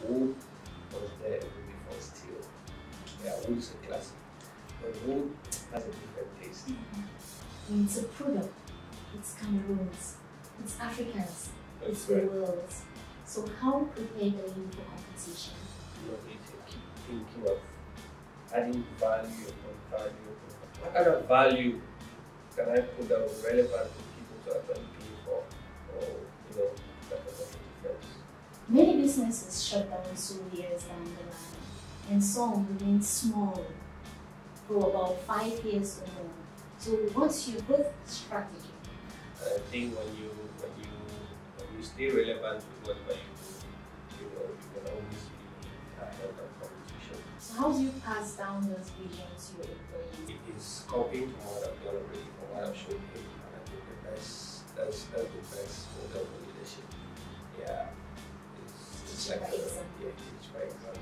wood was there even before steel. Yeah, wood is a classic, but wood has a different taste. It's a product, it's Cameroons, it's Africans, it's the world. So how prepared are you for competition? You know, if you keep thinking of adding value upon value, what kind of value can I put that will be relevant to people to actually pay for, or that can make a difference? Many businesses shut down 2 years down the line, and some remain small for about 5 years or more. So what's your growth strategy? I think when you stay relevant with whatever you do, you can always be ahead of competition. So how do you pass down those visions to your employees? It is copying from what I've done already, from what I've shown you, and I think that's the best model for leadership. Yeah, it's like teach by example.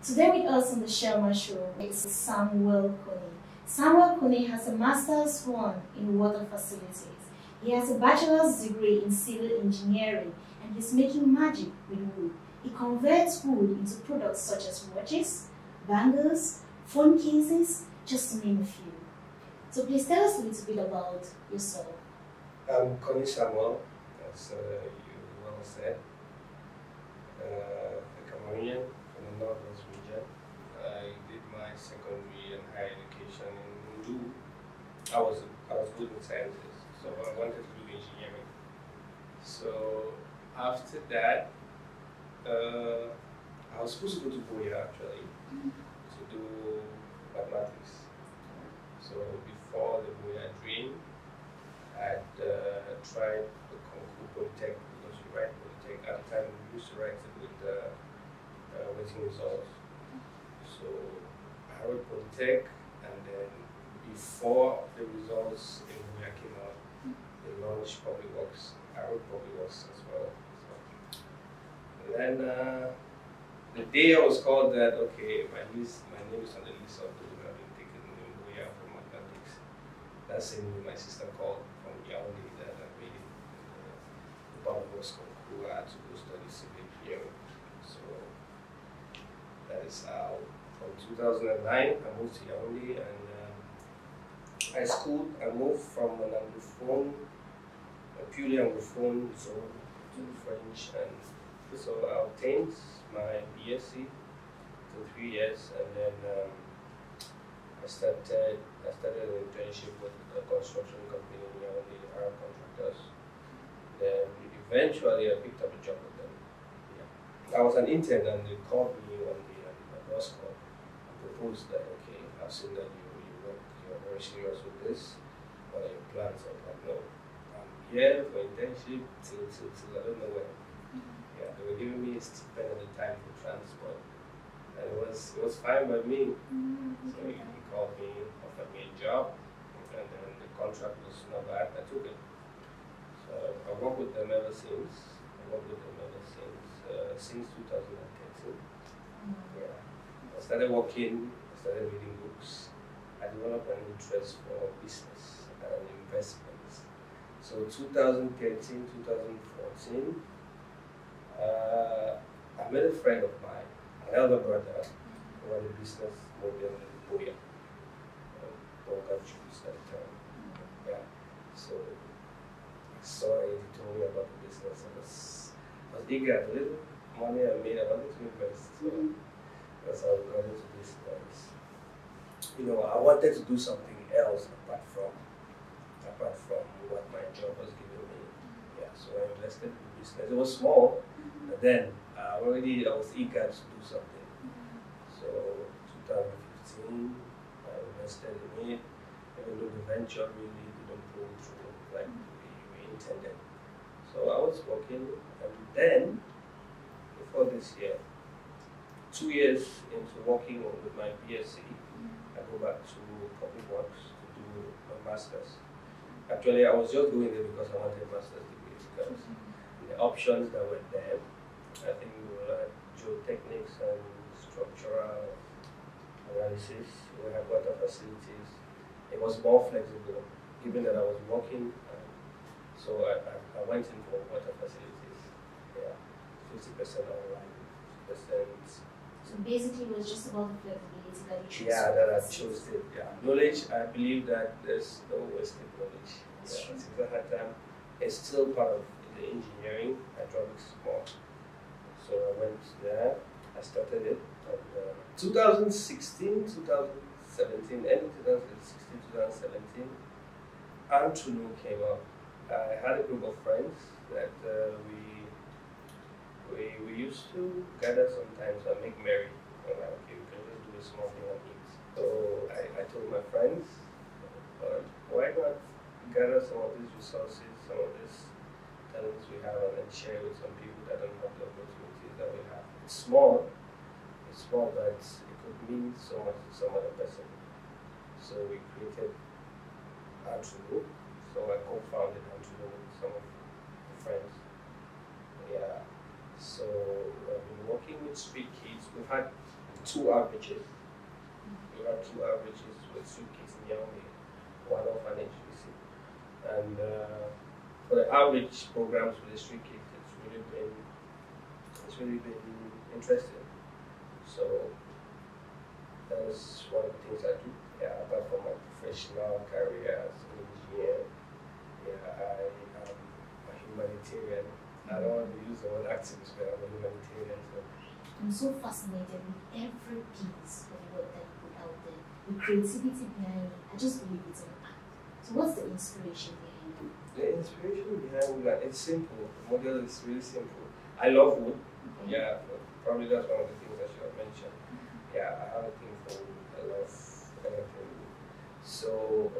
Today with us on the Shirlma Show is Samuel Koni. Samuel Koni has a master's one in water facilities. He has a bachelor's degree in civil engineering and he's making magic with wood. He converts wood into products such as watches, bangles, phone cases, just to name a few. So please tell us a little bit about yourself. I'm Koni Samuel, as you well said, a Cameroonian from the northwest region. I did my secondary and higher education in Douala. I was good in sciences, so I wanted to do engineering. So after that, I was supposed to go to Douala actually to do mathematics. So before the Douala dream, I had tried the Concours Polytech, because you write Polytech. At the time, we used to write it with waiting results. So I wrote Polytech, and then before the results in Douala came out, they launched Public Works. I wrote Public Works as well. So, and then the day I was called that, okay, my name is on the list of those who have been taken in Douala for mathematics. That same day, my sister called from Yaoundé that I made it. The Public Works Concours, I had to go study civil engineering. So that is how, from 2009, I moved to Yaoundé, and I moved from an Anglophone, a purely Anglophone zone to French, and so I obtained my BSc for 3 years, and then I started an internship with a construction company in Yaoundé, Arab contractors. Then eventually I picked up a job with them. Yeah. I was an intern, and they called me one day, and my boss called and proposed that, okay, I've seen that you're very serious with this. What are your plans? I was like, no, I'm here for internship till I don't know when. Yeah, they were giving me a stipend at the time for transport, and it was fine by me. So he called me, offered me a job, and then the contract was not bad. I took it. So I worked with them ever since. Since 2013. Yeah. I started working. I started reading books. I developed an interest for business and investments. So 2013, 2014. I met a friend of mine, an elder brother, who had a business model in Douala, at the time. Yeah. So I saw it, he told me about the business. I was eager. The little money I made, I wanted to invest. So that's how I got into business. I wanted to do something else apart from what my job was giving me. Yeah. So I invested in business. It was small. But then I was eager to do something. So 2015, I invested in it, even though the venture really didn't pull through like we intended. So I was working, and then before this year, 2 years into working with my BSc, I go back to public works to do a master's. Actually, I was just going there because I wanted a master's degree because the options that were there, I think we learned geotechnics and structural analysis. We had water facilities. It was more flexible, given that I was working. So I went in for water facilities. Yeah, 50% online, 50%. So basically, it was just about the flexibility that you chose. Yeah, that I chose it. Yeah, knowledge. I believe that there's no wasted knowledge. That's true. Since I had time, it's still part of the engineering, hydraulics more. So I went there. I started it. And, 2016, 2017, end of 2016, 2017, entrepreneur came up. I had a group of friends that we used to gather sometimes and make merry. I'm like, okay, we can just do a small thing and eat. So I told my friends, why not gather some of these resources, some of these talents we have, and then share with some people that don't have the opportunities that we have. It's small, but it could mean so much to some other person. So we created Entrepreneur. So I co-founded Entrepreneur with some of the friends. Yeah. So I've been working with street kids. We've had two outreaches. With street kids in Yaoundé, one orphanage, you see. And for the outreach programs with the street kids, it's really been interesting. So that is one of the things I do. Yeah, apart from my professional career as an engineer, I am a humanitarian. I don't want to use the word activist, but I'm a humanitarian. So. I'm so fascinated with every piece of work that you put out there, the creativity behind it. I just believe it's an art. So what's the inspiration behind it? The inspiration behind that, it's simple. The model is really simple. I love wood. Okay. Yeah, probably that's one of the things I should have mentioned. Yeah, I have a thing for wood. I love anything. So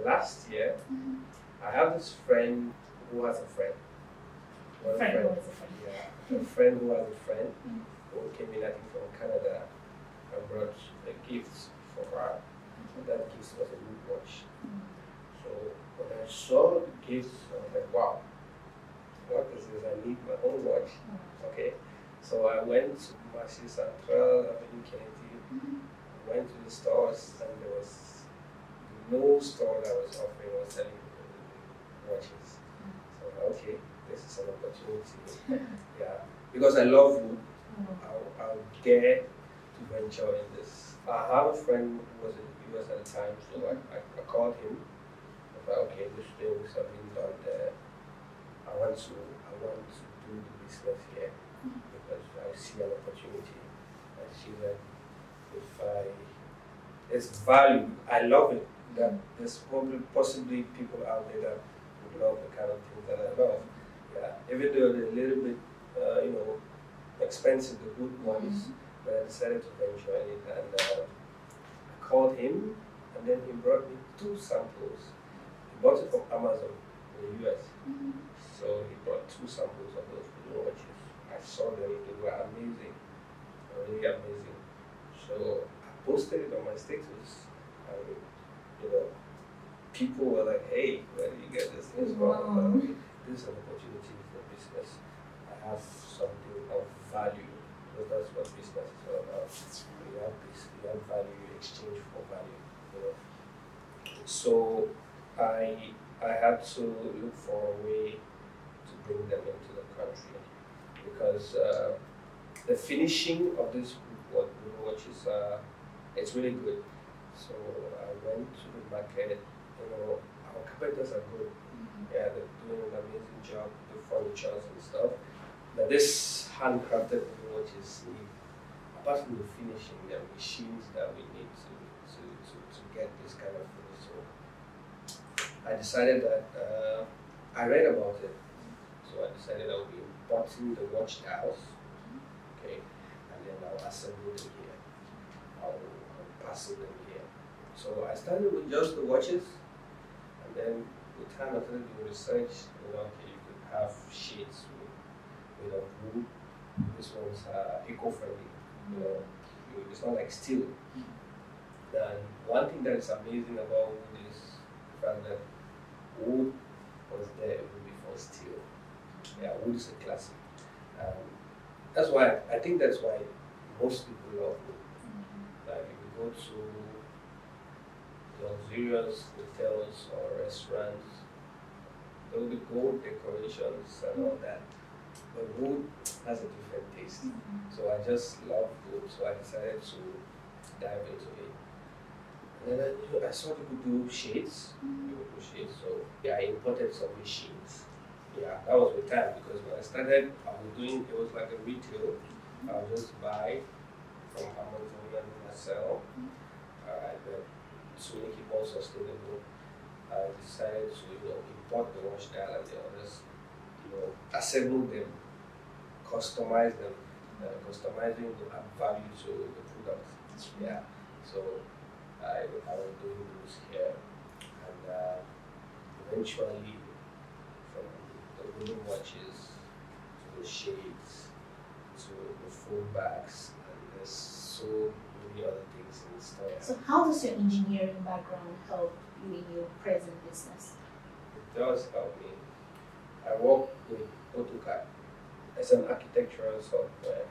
last year, I have this friend who has a friend. Who has a friend. Yeah, a friend who has a friend who came in, I think, from Canada and brought a gift for her. That gift was a wood watch. So when I saw the gift, I was like, wow, what is this? I need my own watch. Okay. So I went to Marché Central, Avenue Kennedy, went to the stores, and there was no store that was offering or selling watches. So okay, this is an opportunity. Yeah, because I love wood, I'll dare to venture in this. I have a friend who was in the US at the time, so I called him. I was like, okay, these things have been done there. I want to do the business here because I see an opportunity. I see that it's value. I love it. That there's possibly people out there that would love the kind of things that I love. Yeah, even though they're a little bit, expensive, the good ones, but I decided to venture in it, and I called him, and then he brought me 2 samples. He bought it from Amazon in the US. So he brought 2 samples of those watches. I saw them; they were amazing, really amazing. So I posted it on my status, and people were like, hey, where did you get this thing from? This is an opportunity for business. I have something of value, because that's what business is all about. You have value, you exchange for value. So I had to look for a way to bring them into the country, because the finishing of this watches, it's really good. So I went to the market. Our carpenters are good. Yeah, they're doing an amazing job, the furnitures and stuff. But this handcrafted watches need, apart from the finishing, there are machines that we need to get this kind of finish. So I decided that I read about it. So I decided I would be importing the watch dials, okay, and then I'll assemble them here. I'll parcel them here. So I started with just the watches, and then with time I started doing research. Okay, you could have sheets made of wood. This one's eco-friendly. It's not like steel. And one thing that is amazing about wood is the fact that wood was there even before steel. Yeah, wood is a classic. That's why I think that's why most people love wood. Like if you go to luxurious hotels or restaurants, there will be gold decorations and all that. But wood has a different taste. So I just love wood, so I decided to dive into it. And then I saw people do shades. People do shades, so yeah, I imported some machines. Yeah, that was the time because when I started, I was doing it was like a retail. I would just buy from Amazon and then I sell. But to make it more sustainable, I decided to import the wash dial and the others, assemble them, customize them, customizing to add value to the product. Yeah, so I was doing those here, and eventually from the wooden watches to the shades to the phone bags, and there's so many other things in store. So how does your engineering background help you in your present business? It does help me. I work with AutoCAD. It's an architectural software.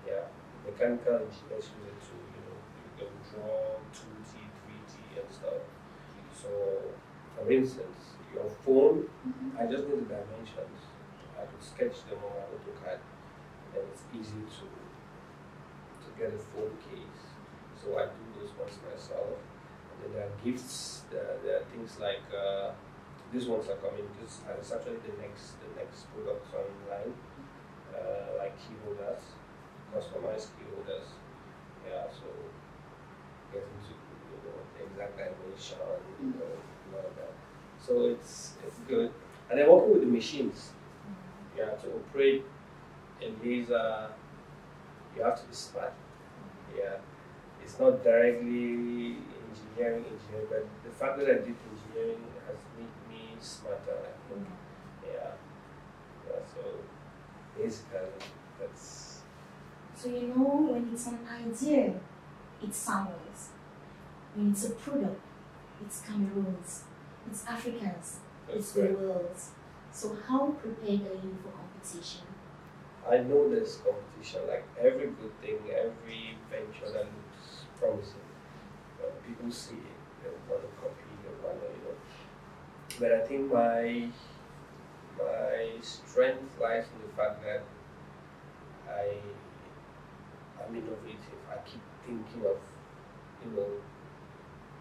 Yeah, mechanical engineers use it to, you can draw 2D, 3D and stuff. So, for instance, your phone, I just need the dimensions. I could sketch them on my AutoCAD, and it's easy to get a phone case. So I do those ones myself. And then there are gifts. There are things like these ones are coming. This is actually the next product online, like key holders, customized key holders. Yeah, so getting to the exact dimension, and all of that. So it's good. And then working with the machines. Yeah, to operate a laser, you have to be smart. Yeah, it's not directly engineering, but the fact that I did engineering has made me smarter, I think. Yeah. So basically, that's. So when it's an idea, it's Samuel's. When it's a product, it's Cameroon's, it's Africans, it's the world's. So how prepared are you for competition? I know there's competition, like every good thing, every venture that looks promising. When people see it, they want to copy, they want to, But I think my strength lies in the fact that I'm innovative. I keep thinking of,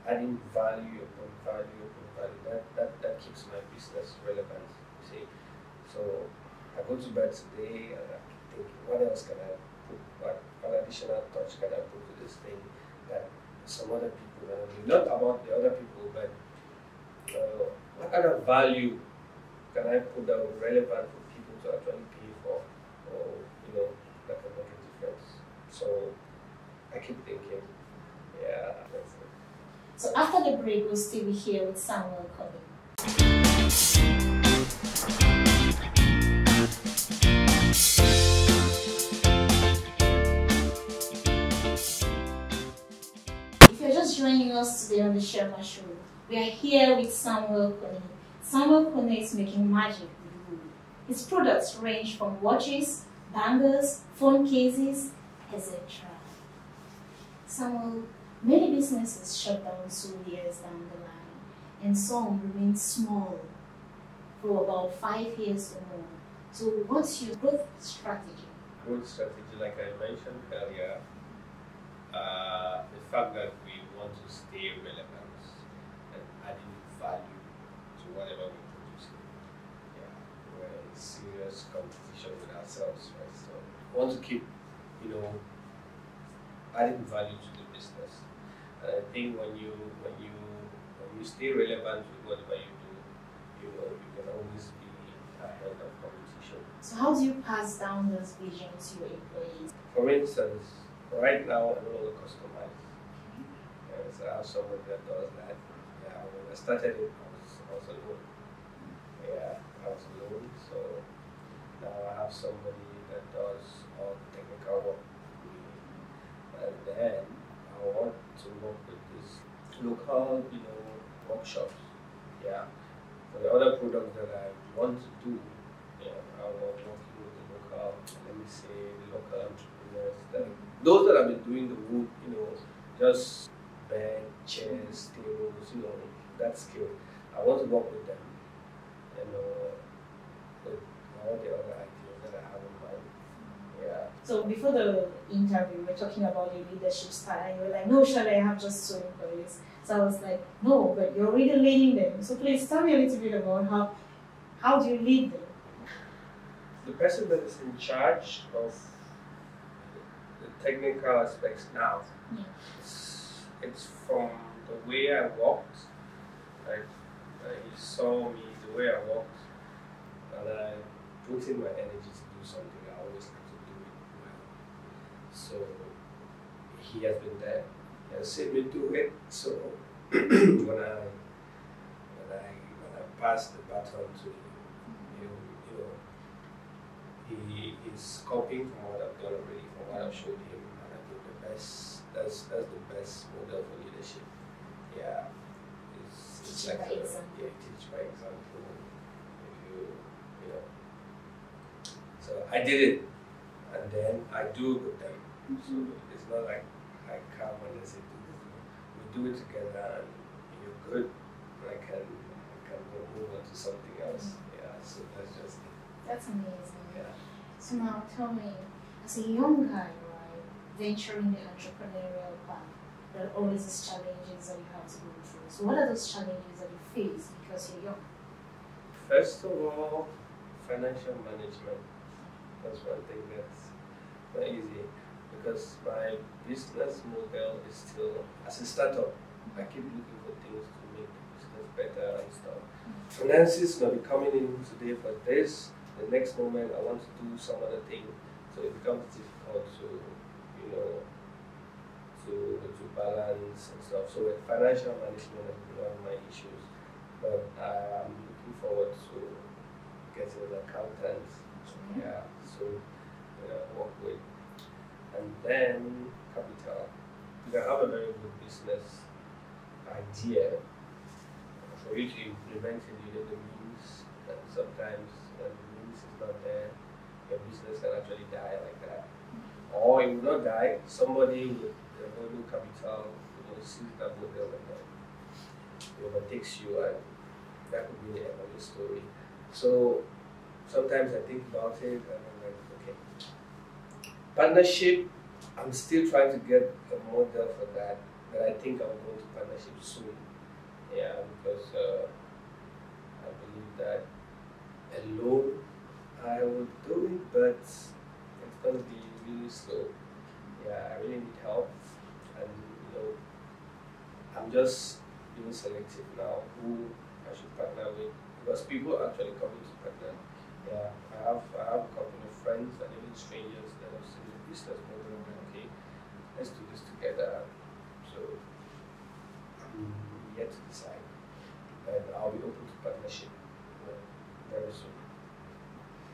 adding value upon value upon value. That keeps my business relevant, you see. So I go to bed today and I keep thinking, what else can I put? What additional touch can I put to this thing that some other people are doing? Not about the other people, but what kind of value can I put that will be relevant for people to actually pay for, or that can make a difference? So I keep thinking, yeah, that's it. So after the break, we'll still be here with Samuel Konie. If you're just joining us today on the Shirlma Show, we are here with Samuel Konie. Samuel Konie is making magic with wood. His products range from watches, bangles, phone cases, etc. Samuel, many businesses shut down 2 years down the line, and some remain small for about 5 years or more. So what's your growth strategy? Growth strategy, like I mentioned earlier, the fact that we want to stay relevant and adding value to whatever we produce. Yeah, we're in serious competition with ourselves, right? So we want to keep, adding value to the business. And I think when you stay relevant with whatever you do, you can always be ahead of competition. So how do you pass down this vision to your employees? For instance, right now I no longer customize. So I have somebody that does that. Yeah, when I started it, I was alone. Yeah, I was alone. So now I have somebody that does all the technical work. And then I want to work with this local, workshops. Yeah. For the other products that I want to do, I was working with the local, let me say, the local entrepreneurs. Those that have been doing the wood, just bed, chairs, tables, that skill. I want to work with them, with all the other ideas that I have in mind. Yeah. So before the interview, we were talking about your leadership style, and you were like, "No, Shirley, I have just 2 employees." So I was like, "No, but you're already leading them. So please tell me a little bit about how do you lead them?" The person that is in charge of the technical aspects now, it's from the way I walked. Like he saw me the way I walked, and I put in my energy to do something. I always have to do it well. So he has been there. He has seen me do it. So when I pass the baton to him, he is copying from what I've done already, from what I've showed him, and I think the best. That's the best model for leadership. Yeah, it's teach by example. Yeah, teach by example. If so I did it, and then I do it with them. So it's not like I come and I say, we do it together, and you're good. I can move on to something else. Yeah, so that's just it. That's amazing. Yeah. So now tell me, as a young guy, right, venturing the entrepreneurial path, there are always these challenges that you have to go through. So what are those challenges that you face because you're young? First of all, financial management. That's one thing that's not easy, because my business model is still, as a startup, I keep looking for things to make the business better and stuff. Finances may be coming in today for this, the next moment I want to do some other thing, so it becomes difficult to balance and stuff. So financial management has been one of my issues, but I'm looking forward to getting an accountant. Yeah, so work with, and then capital. You can have a very good business idea. For you to implement it, you need the means, and sometimes when the means is not there, your business can actually die like that. Or it will not die, somebody with available capital sees that model and then it overtakes you, and that could be the end of the story. So sometimes I think about it and I'm like, okay. Partnership, I'm still trying to get a model for that, but I think I'll go into partnership soon. Yeah, because I believe that alone I will do it, but it's going to be really slow. Yeah, I really need help, and I'm just being selective now who I should partner with, because people are actually coming to partner. Yeah, I have a couple of friends and even strangers that have seen the business model and like, okay, let's do this together. So I'm yet to decide, and I'll be open to partnership very soon.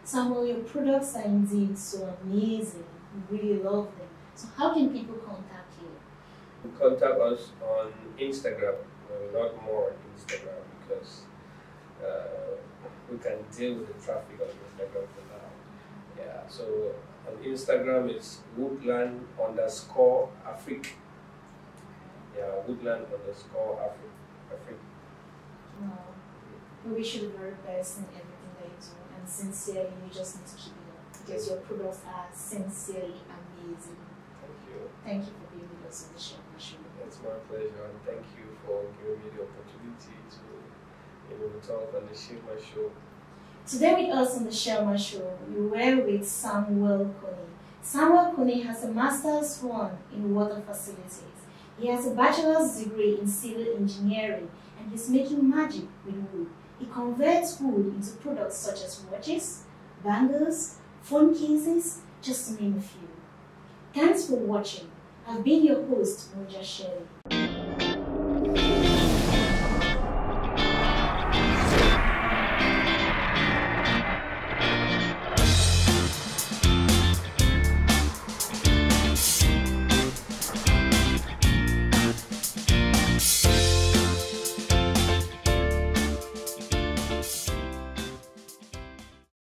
Samuel, your products are indeed so amazing. We really love them. So how can people contact you? Contact us on Instagram. Not more on Instagram, because we can deal with the traffic on Instagram for now. Yeah, so on Instagram it's Woodland _Africa. Yeah, Woodland _Africa. Wow. We wish you the very best in everything that you do, and sincerely, you just need to keep it up, because your products are sincerely amazing. Thank you. Thank you for being with us on the show. It's my pleasure, and thank you for giving me the opportunity to talk on the shirlma show. Today with us on the shirlma show, we were with Samuel Koni. Samuel Koni has a master's 1 in water facilities. He has a bachelor's degree in civil engineering, and he's making magic with wood. He converts wood into products such as watches, bangles, phone cases, just to name a few. Thanks for watching. I've been your host, Moja Shirley.